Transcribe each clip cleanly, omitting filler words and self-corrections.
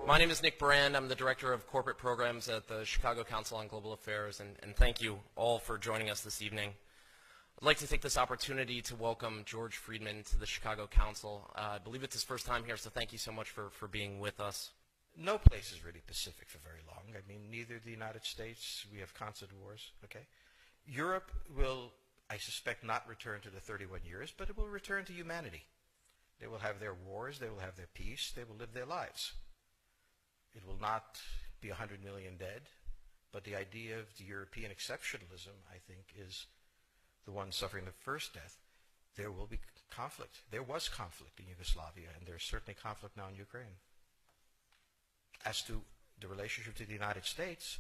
My name is Nick Brand. I'm the Director of Corporate Programs at the Chicago Council on Global Affairs, and thank you all for joining us this evening. I'd like to take this opportunity to welcome George Friedman to the Chicago Council. I believe it's his first time here, so thank you so much for being with us. No place is really Pacific for very long. I mean, neither the United States, we have constant wars, okay? Europe will, I suspect, not return to the 31 years, but it will return to humanity. They will have their wars, they will have their peace, they will live their lives. It will not be 100 million dead, but the idea of the European exceptionalism, I think, is the one suffering the first death. There will be conflict. There was conflict in Yugoslavia, and there's certainly conflict now in Ukraine. As to the relationship to the United States,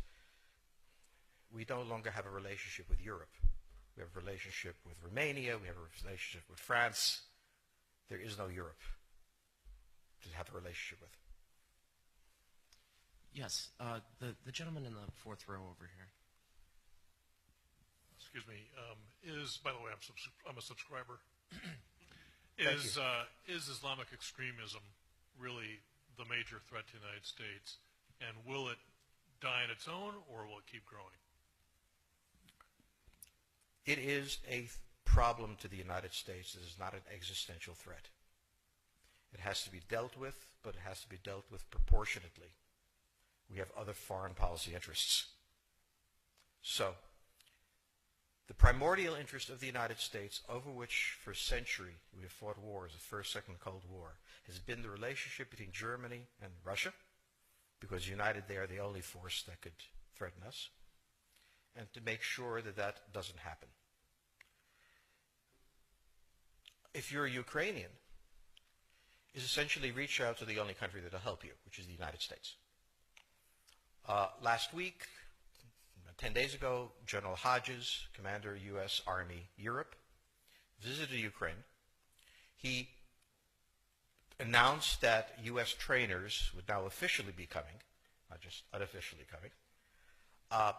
we no longer have a relationship with Europe. We have a relationship with Romania, we have a relationship with France. There is no Europe to have a relationship with. Yes, the gentleman in the fourth row over here. Excuse me. By the way, I'm a subscriber. Is Islamic extremism really the major threat to the United States, and will it die on its own, or will it keep growing? It is a problem to the United States. It is not an existential threat. It has to be dealt with, but it has to be dealt with proportionately. We have other foreign policy interests. So, the primordial interest of the United States, over which for a century we have fought wars, the First, Second Cold War, has been the relationship between Germany and Russia, because united they are the only force that could threaten us, and to make sure that that doesn't happen. If you're a Ukrainian, is essentially reach out to the only country that will help you, which is the United States. Last week, 10 days ago, General Hodges, Commander U.S. Army Europe, visited Ukraine. He announced that U.S. trainers would now officially be coming, not just unofficially coming.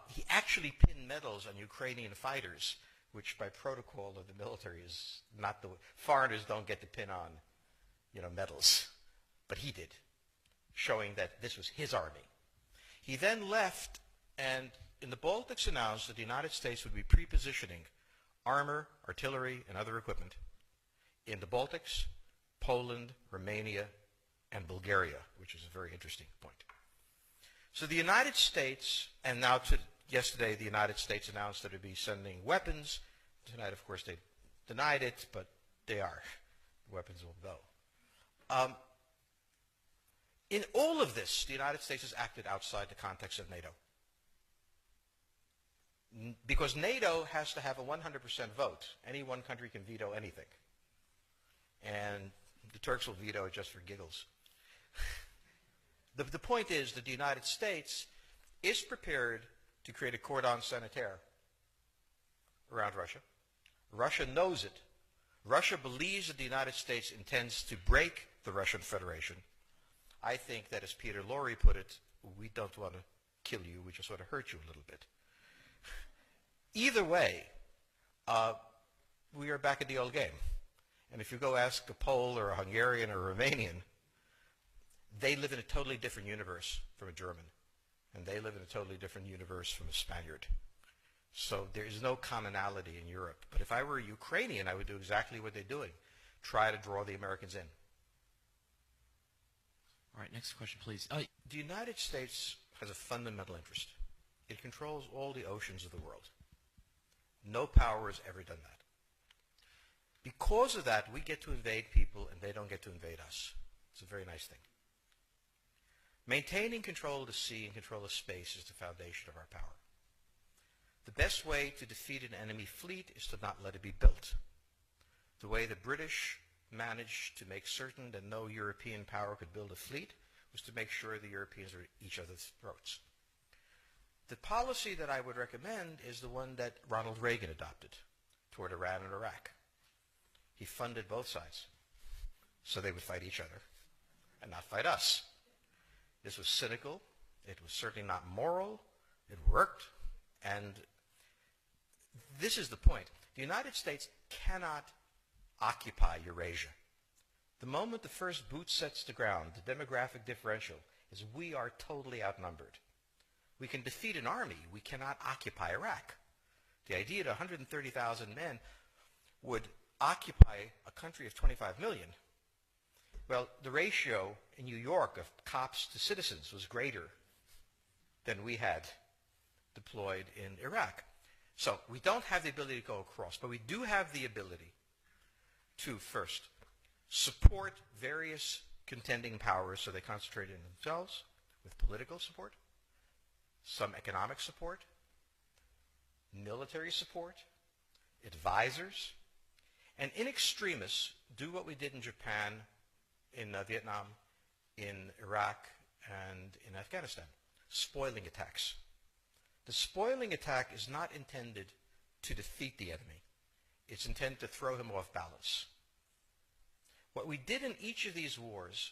He actually pinned medals on Ukrainian fighters, which by protocol of the military is not the way. Foreigners don't get to pin on, medals, but he did, showing that this was his army. He then left and in the Baltics announced that the United States would be pre-positioning armor, artillery, and other equipment in the Baltics, Poland, Romania, and Bulgaria, which is a very interesting point. So the United States, and now yesterday the United States announced that it would be sending weapons. Tonight, of course, they denied it, but they are. The weapons will go. In all of this, the United States has acted outside the context of NATO. Because NATO has to have a 100% vote. Any one country can veto anything. And the Turks will veto it just for giggles. The point is that the United States is prepared to create a cordon sanitaire around Russia. Russia knows it. Russia believes that the United States intends to break the Russian Federation. I think that, as Peter Lorre put it, we don't want to kill you, we just want to hurt you a little bit. Either way, we are back at the old game. And if you go ask a Pole or a Hungarian or a Romanian, they live in a totally different universe from a German. And they live in a totally different universe from a Spaniard. So there is no commonality in Europe. But if I were a Ukrainian, I would do exactly what they're doing. Try to draw the Americans in. All right, next question, please. The United States has a fundamental interest. It controls all the oceans of the world. No power has ever done that. Because of that, we get to invade people and they don't get to invade us. It's a very nice thing. Maintaining control of the sea and control of space is the foundation of our power. The best way to defeat an enemy fleet is to not let it be built. The way the British managed to make certain that no European power could build a fleet was to make sure the Europeans were at each other's throats. The policy that I would recommend is the one that Ronald Reagan adopted toward Iran and Iraq. He funded both sides so they would fight each other and not fight us. This was cynical. It was certainly not moral. It worked. And this is the point. The United States cannot occupy Eurasia. The moment the first boot sets the ground, the demographic differential is we are totally outnumbered. We can defeat an army. We cannot occupy Iraq. The idea that 130,000 men would occupy a country of 25 million, well, the ratio in New York of cops to citizens was greater than we had deployed in Iraq. So we don't have the ability to go across, but we do have the ability to, first, support various contending powers so they concentrate in themselves with political support, some economic support, military support, advisors, and in extremis, do what we did in Japan, in Vietnam, in Iraq, and in Afghanistan, spoiling attacks. The spoiling attack is not intended to defeat the enemy. It's intended to throw him off balance. What we did in each of these wars,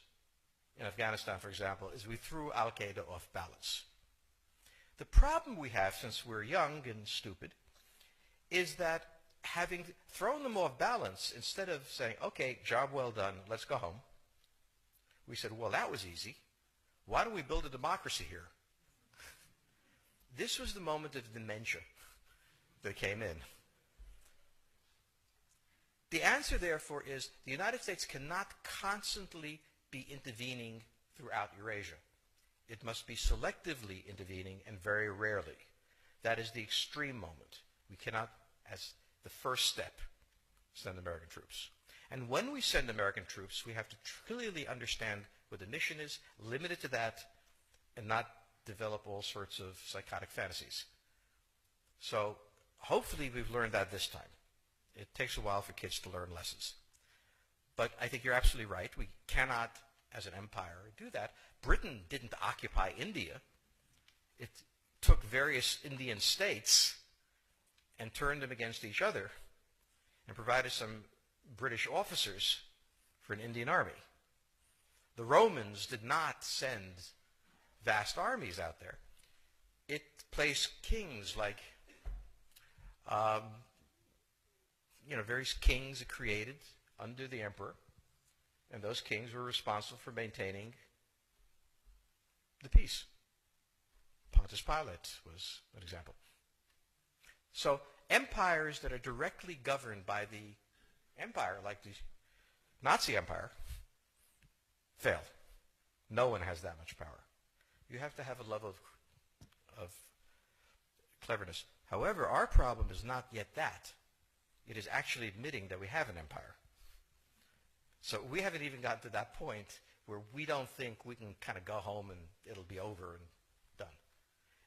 in Afghanistan, for example, is we threw Al-Qaeda off balance. The problem we have, since we're young and stupid, is that having thrown them off balance, instead of saying, okay, job well done, let's go home, we said, well, that was easy. Why don't we build a democracy here? This was the moment of dementia that came in. The answer, therefore, is the United States cannot constantly be intervening throughout Eurasia. It must be selectively intervening and very rarely. That is the extreme moment. We cannot, as the first step, send American troops. And when we send American troops, we have to clearly understand what the mission is, limit it to that, and not develop all sorts of psychotic fantasies. So hopefully we've learned that this time. It takes a while for kids to learn lessons. But I think you're absolutely right. We cannot, as an empire, do that. Britain didn't occupy India. It took various Indian states and turned them against each other and provided some British officers for an Indian army. The Romans did not send vast armies out there. It placed kings like, various kings it created under the emperor, and those kings were responsible for maintaining the peace. Pontius Pilate was an example. So empires that are directly governed by the empire, like the Nazi Empire, fail. No one has that much power. You have to have a level of cleverness. However, our problem is not yet that. It is actually admitting that we have an empire. So we haven't even gotten to that point where we don't think we can kind of go home and it'll be over and done.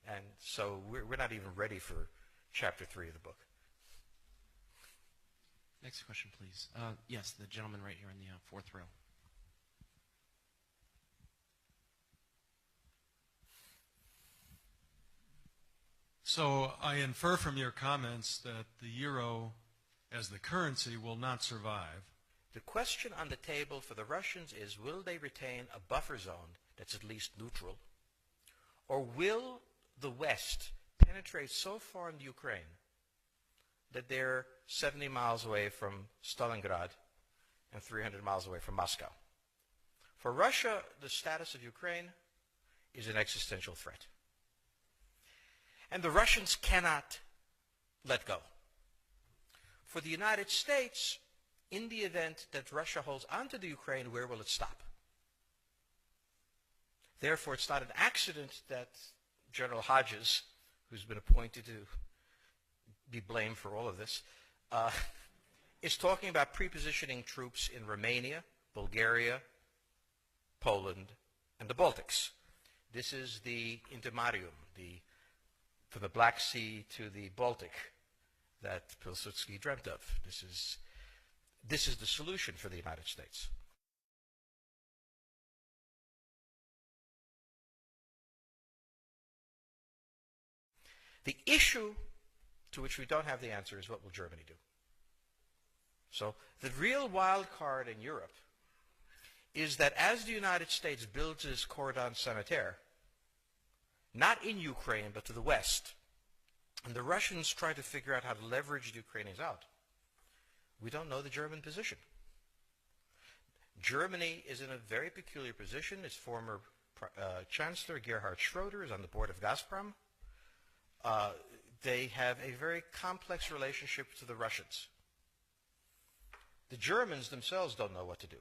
And so we're not even ready for chapter 3 of the book. Next question, please. Yes, the gentleman right here in the fourth row. So I infer from your comments that the euro as the currency will not survive. The question on the table for the Russians is, will they retain a buffer zone that's at least neutral? Or will the West penetrate so far into Ukraine that they're 70 miles away from Stalingrad and 300 miles away from Moscow? For Russia, the status of Ukraine is an existential threat. And the Russians cannot let go. For the United States, in the event that Russia holds onto the Ukraine, where will it stop? Therefore, it's not an accident that General Hodges, who's been appointed to be blamed for all of this, is talking about prepositioning troops in Romania, Bulgaria, Poland, and the Baltics. This is the intermarium, from the Black Sea to the Baltic, that Pilsudski dreamt of. This is the solution for the United States. The issue to which we don't have the answer is, what will Germany do? So the real wild card in Europe is that as the United States builds its cordon sanitaire, not in Ukraine, but to the west, and the Russians try to figure out how to leverage the Ukrainians out, we don't know the German position. Germany is in a very peculiar position. Its former Chancellor Gerhard Schroeder is on the board of Gazprom. They have a very complex relationship to the Russians. The Germans themselves don't know what to do.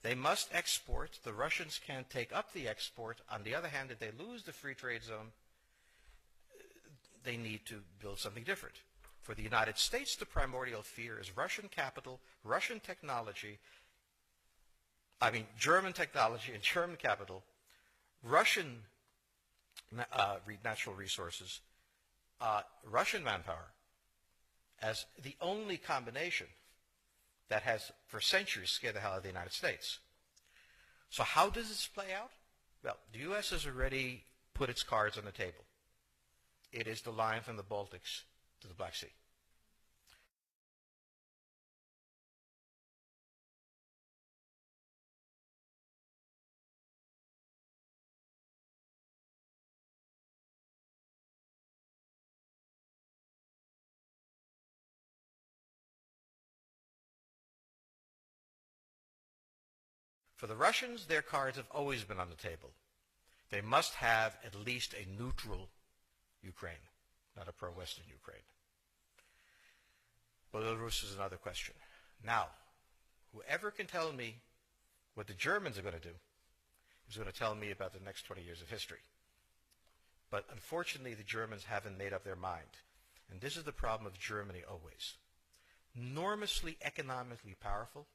They must export. The Russians can't take up the export. On the other hand, if they lose the free trade zone, they need to build something different. For the United States, the primordial fear is Russian capital, Russian technology, German technology and German capital, Russian natural resources, Russian manpower, as the only combination that has, for centuries, scared the hell out of the United States. So how does this play out? Well, the U.S. has already put its cards on the table. It is the line from the Baltics to the Black Sea. For the Russians, their cards have always been on the table. They must have at least a neutral Ukraine, not a pro-Western Ukraine. Belarus is another question. Now, whoever can tell me what the Germans are going to do is going to tell me about the next 20 years of history. But unfortunately, the Germans haven't made up their mind. And this is the problem of Germany always. Enormously economically powerful,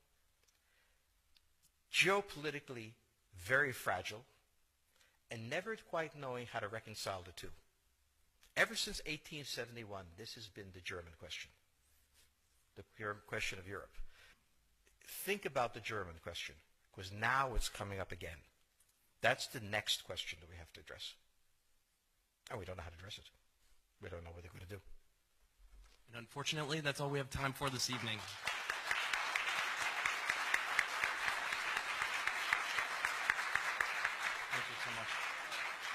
geopolitically very fragile, and never quite knowing how to reconcile the two. Ever since 1871, this has been the German question, the question of Europe. Think about the German question, because now it's coming up again. That's the next question that we have to address. And we don't know how to address it. We don't know what they're going to do. And unfortunately, that's all we have time for this evening.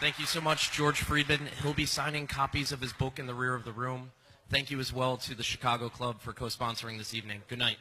Thank you so much, George Friedman. He'll be signing copies of his book in the rear of the room. Thank you as well to the Chicago Club for co-sponsoring this evening. Good night.